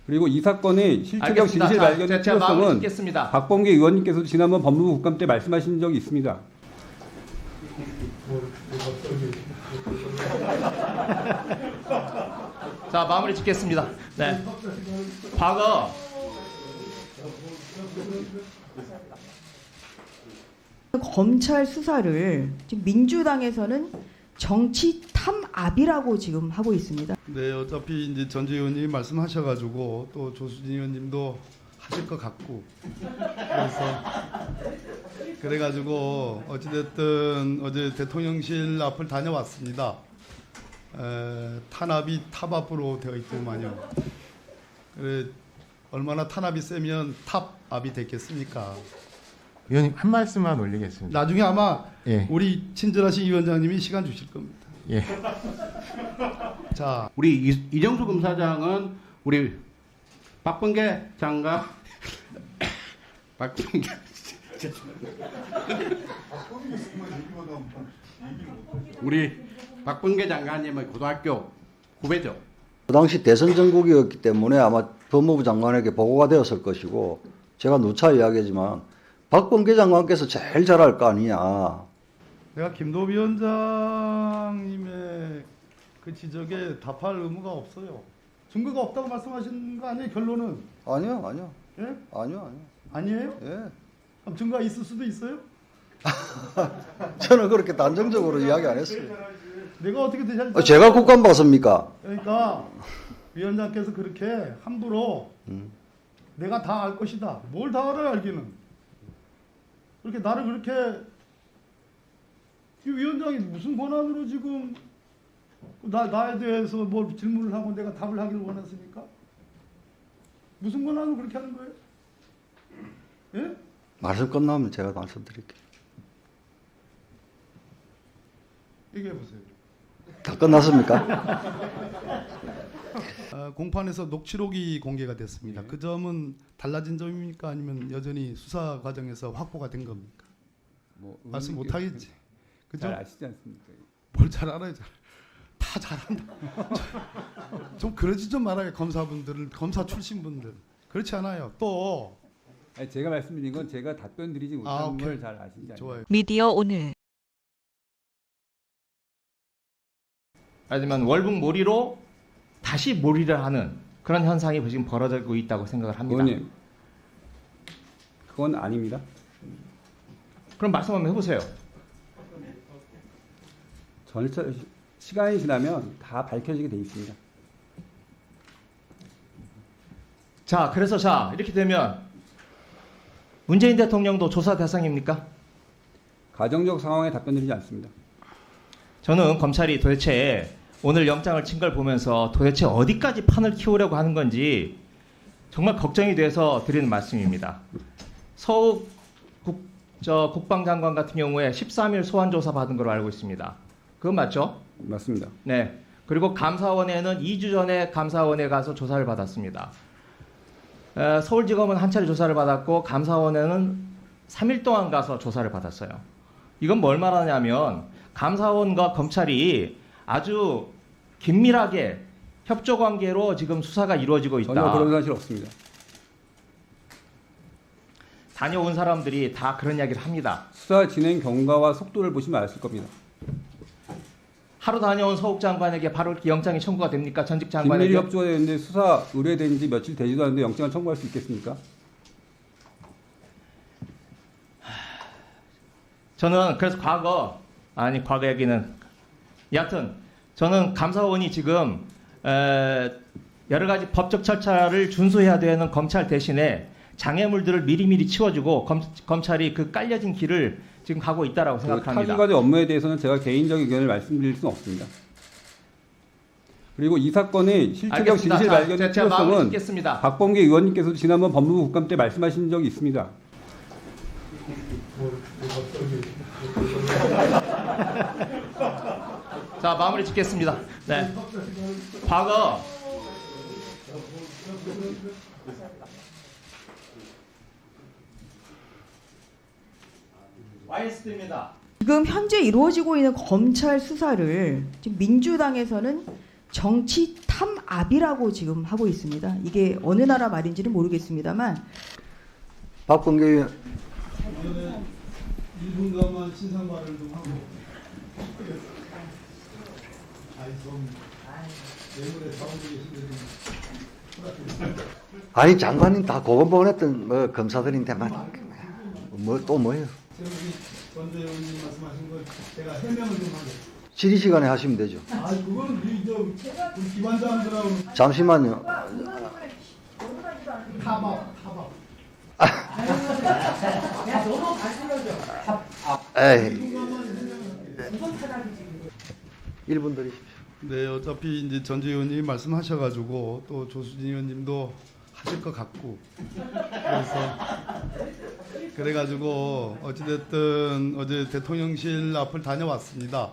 그리고 이 사건의 실질적 알겠습니다. 진실 자, 발견의 제가 마무리 필요성은 짓겠습니다. 박범계 의원님께서도 지난번 법무부 국감 때 말씀하신 적이 있습니다. 자, 마무리 짓겠습니다. 네. 과거 검찰 수사를 지금 민주당에서는 정치 탐압이라고 지금 하고 있습니다. 네, 어차피 이제 전재 의원님이 말씀하셔가지고 또 조수진 의원님도 하실 것 같고 그래가지고 어찌됐든 어제 대통령실 앞을 다녀왔습니다. 탄압이 탑압으로 되어 있더만요. 그래 얼마나 탄압이 세면 탑압이 됐겠습니까? 의원님 한 말씀만 올리겠습니다. 나중에 아마 예. 우리 친절하신 위원장님이 시간 주실 겁니다. 예. 자, 우리 이정수 검사장은 우리 박범계 장관 박범계 우리 박범계 장관님의 고등학교 후배죠. 그 당시 대선 정국이었기 때문에 아마 법무부 장관에게 보고가 되었을 것이고 제가 누차 이야기하지만 박범계 장관께서 제일 잘할 거 아니냐. 내가 김도 위원장님의 그 지적에 답할 의무가 없어요. 증거가 없다고 말씀하신 거 아니에요? 결론은 아니요. 예? 아니요. 아니에요? 예. 그럼 증거가 있을 수도 있어요? 저는 그렇게 단정적으로 이야기 안 했어요. 내가 어떻게 되잘 제가 국감 봤습니까? 그러니까 위원장께서 그렇게 함부로 내가 다 알 것이다. 뭘 다 알아요, 알기는. 그렇게 나를 그렇게 이 위원장이 무슨 권한으로 지금 나에 대해서 뭘 질문을 하고 내가 답을 하기를 원했습니까? 무슨 권한으로 그렇게 하는 거예요? 예? 말씀 끝나면 제가 말씀드릴게요. 얘기해 보세요. 다 끝났습니까? 공판에서 녹취록이 공개가 됐습니다. 그 점은 달라진 점입니까? 아니면 여전히 수사 과정에서 확보가 된 겁니까? 뭐 말씀 못 하겠지. 그죠? 잘 아시지 않습니까? 뭘 잘 알아요. 다 잘한다. 좀 그러지 좀 말아요. 검사분들은 검사 출신 분들 그렇지 않아요. 또 아니, 제가 말씀드린 건 제가 답변 드리지 못한 오케이. 걸 잘 아시지 않습니까? 좋아요. 미디어 오늘 하지만 월북몰이로 다시 몰이를 하는 그런 현상이 지금 벌어지고 있다고 생각을 합니다. 의원님, 그건 아닙니다. 그럼 말씀 한번 해보세요. 절차 시간이 지나면 다 밝혀지게 돼 있습니다. 자, 그래서 이렇게 되면 문재인 대통령도 조사 대상입니까? 가정적 상황에 답변 드리지 않습니다. 저는 검찰이 도대체 오늘 영장을 친 걸 보면서 도대체 어디까지 판을 키우려고 하는 건지 정말 걱정이 돼서 드리는 말씀입니다. 서욱 국방장관 같은 경우에 13일 소환조사 받은 걸로 알고 있습니다. 그건 맞죠? 맞습니다. 네. 그리고 감사원에는 2주 전에 감사원에 가서 조사를 받았습니다. 서울지검은 한 차례 조사를 받았고 감사원에는 3일 동안 가서 조사를 받았어요. 이건 뭘 말하냐면 감사원과 검찰이 아주 긴밀하게 협조 관계로 지금 수사가 이루어지고 있다. 전혀 그런 사실 없습니다. 다녀온 사람들이 다 그런 이야기를 합니다. 수사 진행 경과와 속도를 보시면 아실 겁니다. 하루 다녀온 서욱 장관에게 바로 이렇게 영장이 청구가 됩니까? 전직 장관에게? 긴밀히 협조가 되는데 수사 의뢰된 지 며칠 되지도 않는데 영장을 청구할 수 있겠습니까? 저는 그래서 과거 얘기는 여하튼 저는 감사원이 지금 여러 가지 법적 절차를 준수해야 되는 검찰 대신에 장애물들을 미리미리 치워주고 검찰이 그 깔려진 길을 지금 가고 있다라고 생각합니다. 타주가지 업무에 대해서는 제가 개인적인 의견을 말씀드릴 수는 없습니다. 그리고 이 사건의 실질적 알겠습니다. 진실 자, 발견의 제가 마무리 필요성은 짓겠습니다. 박범계 의원님께서도 지난번 법무부 국감 때 말씀하신 적이 있습니다. 자, 마무리 짓겠습니다. 네. 과거 YS입니다. 지금 현재 이루어지고 있는 검찰 수사를 지금 민주당에서는 정치 탐압이라고 지금 하고 있습니다. 이게 어느 나라 말인지는 모르겠습니다만 박범계 의원 1분간만 신상 발언 좀 하고. 아니 좀 내물에 자원이 계신데 아니 장관님 다 고건보건했던 뭐 검사들인데만 뭐 또 뭐예요? 전 의원님 말씀하신 거 제가 해명을 좀 하겠습니다. 질의 시간에 하시면 되죠. 아 그거는 우리 기관장들하고 잠시만요. 타박. 에이. 1분 드리십시오. 네, 어차피 이제 전주 의원님이 말씀하셔가지고 또 조수진 의원님도 하실 것 같고 그래가지고 어찌됐든 어제 대통령실 앞을 다녀왔습니다.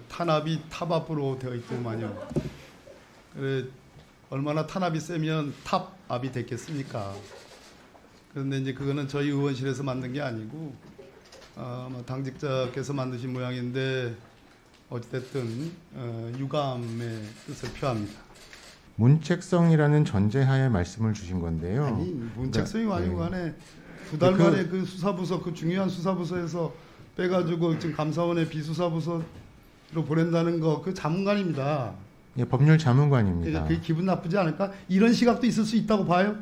탄압이 탑압으로 되어 있더만요. 그래 얼마나 탄압이 세면 탑압이 됐겠습니까? 그런데 이제 그거는 저희 의원실에서 만든 게 아니고 당직자께서 만드신 모양인데 어찌됐든 유감의 뜻을 표합니다. 문책성이라는 전제하에 말씀을 주신 건데요. 아니 문책성이 아니고 네. 간에 두 달 만에 그 수사부서 그 중요한 수사부서에서 빼가지고 지금 감사원의 비수사부서로 보낸다는 거 그 자문관입니다. 예, 법률 자문관입니다. 그게 기분 나쁘지 않을까? 이런 시각도 있을 수 있다고 봐요.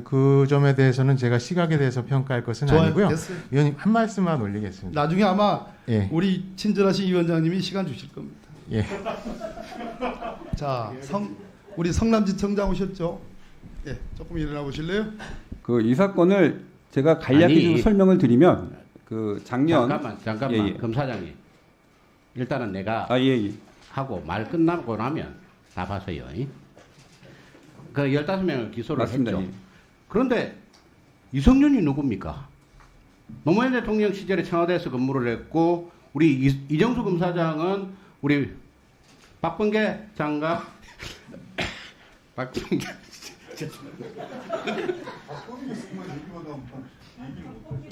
그 점에 대해서는 제가 시각에 대해서 평가할 것은 좋아요. 아니고요. 됐어요. 위원님 한 말씀만 올리겠습니다. 나중에 아마 예. 우리 친절하신 위원장님이 시간 주실 겁니다. 예. 자, 우리 성남지청장 오셨죠? 예, 조금 일어나 보실래요? 그 이 사건을 제가 간략히 좀 아니. 설명을 드리면 그 작년 잠깐만 예, 예. 검사장님 일단은 내가 예. 하고 말 끝나고 나면 다 봐서요. 그 15명을 기소를 맞습니다. 했죠. 예. 그런데 이성윤이 누굽니까? 노무현 대통령 시절에 청와대에서 근무를 했고 우리 이정수 검사장은 우리 박범계 장관 박범계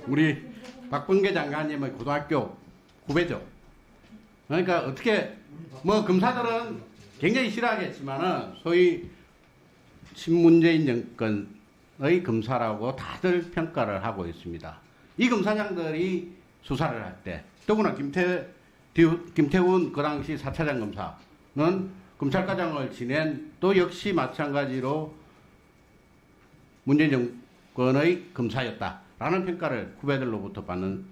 우리 박범계 장관님의 고등학교 후배죠. 그러니까 어떻게 뭐 검사들은 굉장히 싫어하겠지만은 소위 친문재인 정권의 검사라고 다들 평가를 하고 있습니다. 이 검사장들이 수사를 할 때 더구나 김태훈 그 당시 4차장 검사는 검찰과장을 지낸 또 역시 마찬가지로 문재인 정권의 검사였다라는 평가를 후배들로부터 받는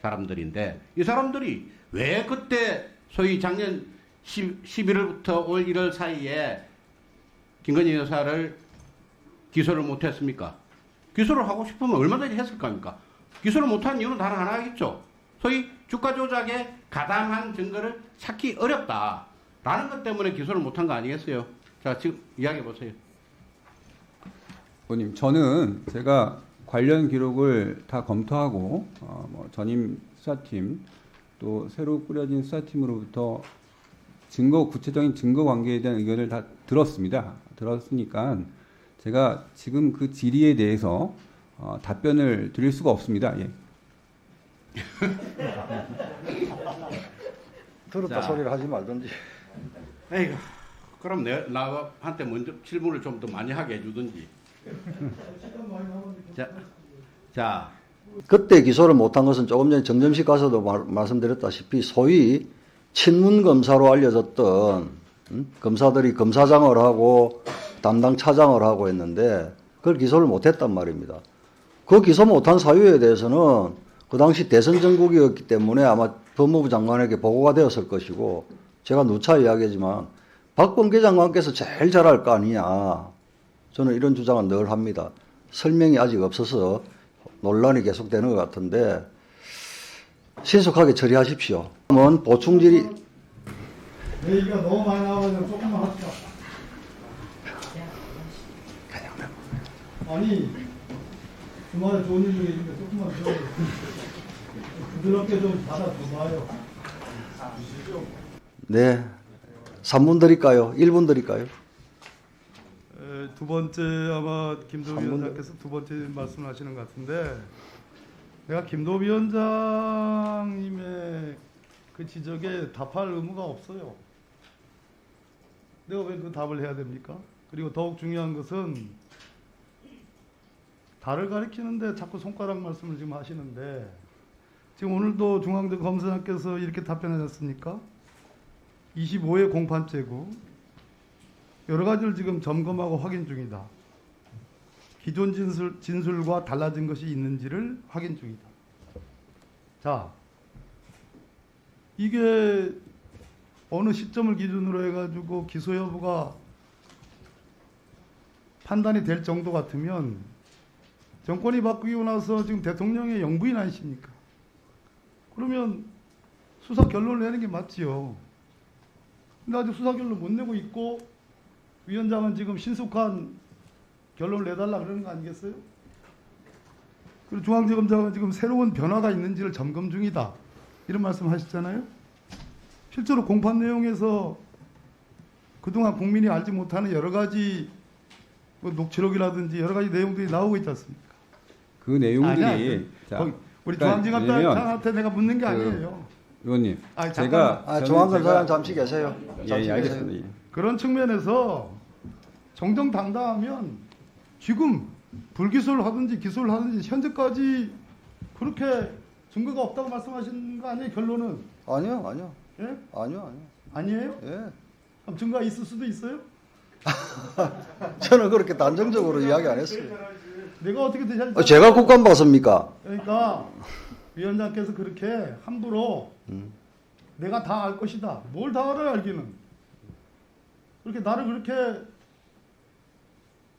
사람들인데 이 사람들이 왜 그때 소위 작년 11월부터 올 1월 사이에 김건희 여사를 기소를 못했습니까? 기소를 하고 싶으면 얼마든지 했을 겁니까? 기소를 못한 이유는 다른 하나겠죠. 소위 주가 조작에 가담한 증거를 찾기 어렵다라는 것 때문에 기소를 못한 거 아니겠어요? 자, 지금 이야기해 보세요. 의원님, 저는 제가 관련 기록을 다 검토하고 뭐 전임 수사팀 또 새로 꾸려진 수사팀으로부터 구체적인 증거 관계에 대한 의견을 다 들었습니다. 들었으니까 제가 지금 그 질의에 대해서 답변을 드릴 수가 없습니다. 예. 들었다 자. 소리를 하지 말든지. 에이구, 그럼 나한테 먼저 질문을 좀 더 많이 하게 해주든지. 자, 그때 기소를 못한 것은 조금 전에 정점식 가서도 말씀드렸다시피 소위 친문 검사로 알려졌던 검사들이 검사장을 하고 담당 차장을 하고 했는데 그걸 기소를 못했단 말입니다. 그 기소 못한 사유에 대해서는 그 당시 대선 정국이었기 때문에 아마 법무부 장관에게 보고가 되었을 것이고 제가 누차 이야기하지만 박범계 장관께서 제일 잘할 거 아니냐. 저는 이런 주장은 늘 합니다. 설명이 아직 없어서 논란이 계속되는 것 같은데 신속하게 처리하십시오. 그러면 보충 질의 얘기가 너무 많이 나와서 조금만 합시다. 아니 주말에 좋은 일 중에 있는데 조금만 더 부드럽게 좀 받아줘봐요. 네. 3분 드릴까요? 1분 드릴까요? 두 번째 아마 김도우 3분 위원장께서 두 번째 말씀하시는 것 같은데 내가 김도우 위원장님의 그 지적에 답할 의무가 없어요. 내가 왜 그 답을 해야 됩니까? 그리고 더욱 중요한 것은 달을 가리키는데 자꾸 손가락 말씀을 지금 하시는데 지금 오늘도 중앙대 검사장께서 이렇게 답변하셨습니까? 25회 공판죄고 여러 가지를 지금 점검하고 확인 중이다. 기존 진술과 달라진 것이 있는지를 확인 중이다. 자, 이게 어느 시점을 기준으로 해가지고 기소 여부가 판단이 될 정도 같으면 정권이 바뀌고 나서 지금 대통령의 영부인 아니십니까? 그러면 수사 결론을 내는 게 맞지요. 근데 아직 수사 결론 못 내고 있고 위원장은 지금 신속한 결론을 내달라 그러는 거 아니겠어요? 그리고 중앙지검장은 지금 새로운 변화가 있는지를 점검 중이다. 이런 말씀 하셨잖아요. 실제로 공판 내용에서 그동안 국민이 알지 못하는 여러 가지 뭐 녹취록이라든지 여러 가지 내용들이 나오고 있지 않습니까? 그 내용들이 아니야. 자, 우리 그러니까 중앙지검장한테 내가 묻는 게 그 아니에요. 의원님, 아니, 제가 아, 중앙검사장 잠시 계세요. 예, 잠시 예, 계세요. 알겠습니다. 예. 그런 측면에서 정정당당하면 지금 불기소를 하든지 기소를 하든지 현재까지 그렇게 증거가 없다고 말씀하시는 거 아니에요? 결론은 아니요. 예? 아니요. 아니에요? 예. 그럼 증거가 있을 수도 있어요? 저는 그렇게 단정적으로 이야기 안 했어요. 내가 어떻게 되셨지? 제가 국감 봤습니까? 그러니까 위원장께서 그렇게 함부로 내가 다 알 것이다. 뭘 다 알아요, 알기는. 그렇게 나를 그렇게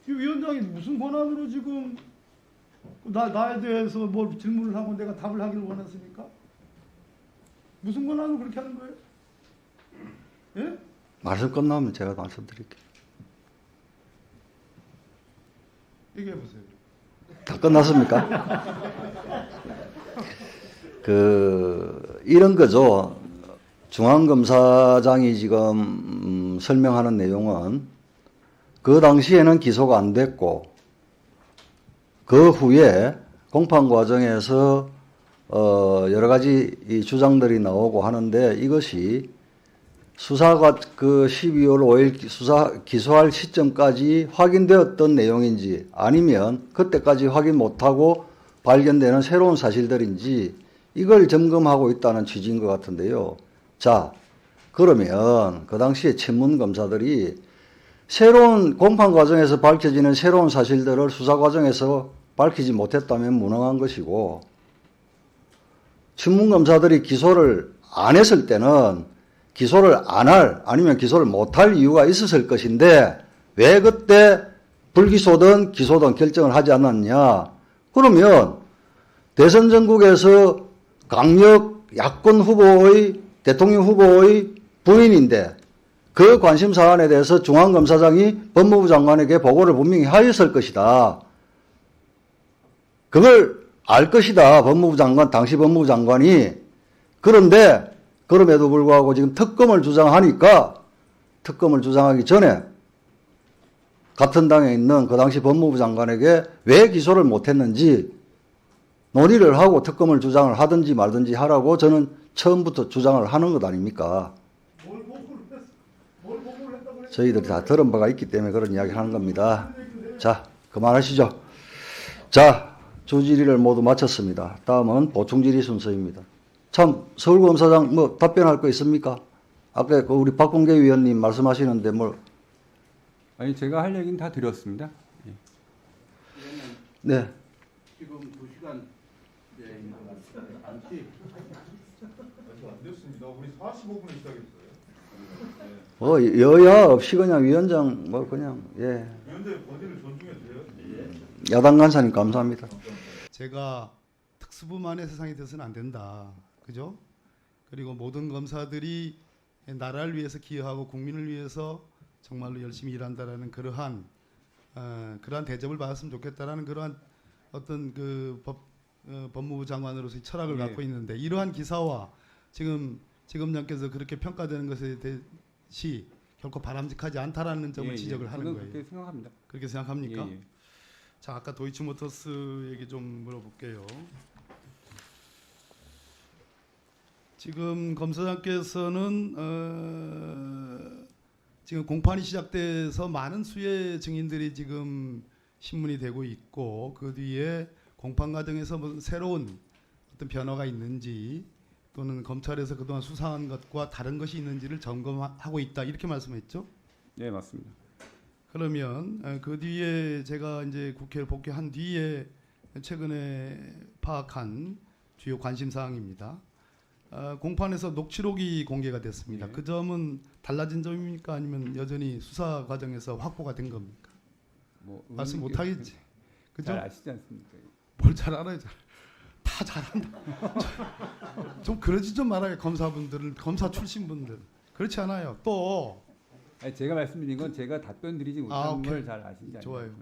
이 위원장이 무슨 권한으로 지금 나에 대해서 뭘 질문을 하고 내가 답을 하기를 원했습니까? 무슨 권한으로 그렇게 하는 거예요? 예? 말씀 끝나면 제가 말씀드릴게요. 얘기해 보세요. 다 끝났습니까? 이런 거죠. 중앙검사장이 지금 설명하는 내용은 그 당시에는 기소가 안 됐고 그 후에 공판 과정에서 여러 가지 이 주장들이 나오고 하는데 이것이 수사가 그 12월 5일 수사 기소할 시점까지 확인되었던 내용인지 아니면 그때까지 확인 못하고 발견되는 새로운 사실들인지 이걸 점검하고 있다는 취지인 것 같은데요. 자, 그러면 그 당시에 친문검사들이 새로운 공판 과정에서 밝혀지는 새로운 사실들을 수사 과정에서 밝히지 못했다면 무능한 것이고 친문검사들이 기소를 안 했을 때는 기소를 안 할 아니면 기소를 못할 이유가 있었을 것인데 왜 그때 불기소든 기소든 결정을 하지 않았냐. 그러면 대선 전국에서 강력 야권 후보의 대통령 후보의 부인인데 그 관심 사안에 대해서 중앙검사장이 법무부 장관에게 보고를 분명히 하였을 것이다. 그걸 알 것이다. 법무부 장관, 당시 법무부 장관이. 그런데 그럼에도 불구하고 지금 특검을 주장하니까 특검을 주장하기 전에 같은 당에 있는 그 당시 법무부 장관에게 왜 기소를 못했는지 논의를 하고 특검을 주장을 하든지 말든지 하라고 저는 처음부터 주장을 하는 것 아닙니까? 뭘 보고를 했다고 그랬어요? 저희들이 다 들은 바가 있기 때문에 그런 이야기를 하는 겁니다. 자, 그만하시죠. 자, 주질의를 모두 마쳤습니다. 다음은 보충질의 순서입니다. 참 서울검사장 뭐 답변할 거 있습니까? 아까 그 우리 박범계 위원님 말씀하시는데 뭘? 아니 제가 할 얘기는 다 드렸습니다. 예. 네. 지금 2시간 안치 안 됐습니다. 우리 45분에 시작했어요. 여야 없이 그냥 위원장 뭐 그냥 예. 위원장의 권위를 존중해도 돼요? 야당 간사님 감사합니다. 제가 특수부만의 세상이 돼서는 안 된다. 그죠? 그리고 모든 검사들이 나라를 위해서 기여하고 국민을 위해서 정말로 열심히 일한다라는 그러한 대접을 받았으면 좋겠다라는 그러한 어떤 그 법무부 장관으로서의 철학을 예. 갖고 있는데 이러한 기사와 지금 지검장께서 그렇게 평가되는 것에 대시 결코 바람직하지 않다라는 점을 지적을 하는 저는 거예요. 그렇게 생각합니다. 그렇게 생각합니까? 예, 예. 자, 아까 도이치모터스 얘기 좀 물어볼게요. 지금 검사장께서는 지금 공판이 시작돼서 많은 수혜 증인들이 지금 신문이 되고 있고 그 뒤에 공판 과정에서 뭐 새로운 어떤 변화가 있는지 또는 검찰에서 그동안 수사한 것과 다른 것이 있는지를 점검하고 있다 이렇게 말씀했죠. 네, 맞습니다. 그러면 그 뒤에 제가 이제 국회를 복귀한 뒤에 최근에 파악한 주요 관심 사항입니다. 공판에서 녹취록이 공개가 됐습니다. 네. 그 점은 달라진 점입니까? 아니면 여전히 수사 과정에서 확보가 된 겁니까? 뭐 말씀 못 하겠지. 그죠? 잘 아시지 않습니까? 뭘 잘 알아요. 다 잘한다. 좀 그러지 좀 말아요. 검사분들은 검사 출신 분들 그렇지 않아요. 또 아니, 제가 말씀드린 건 제가 답변 드리지 못한 오케이. 걸 잘 아시지 않습니까? 좋아요.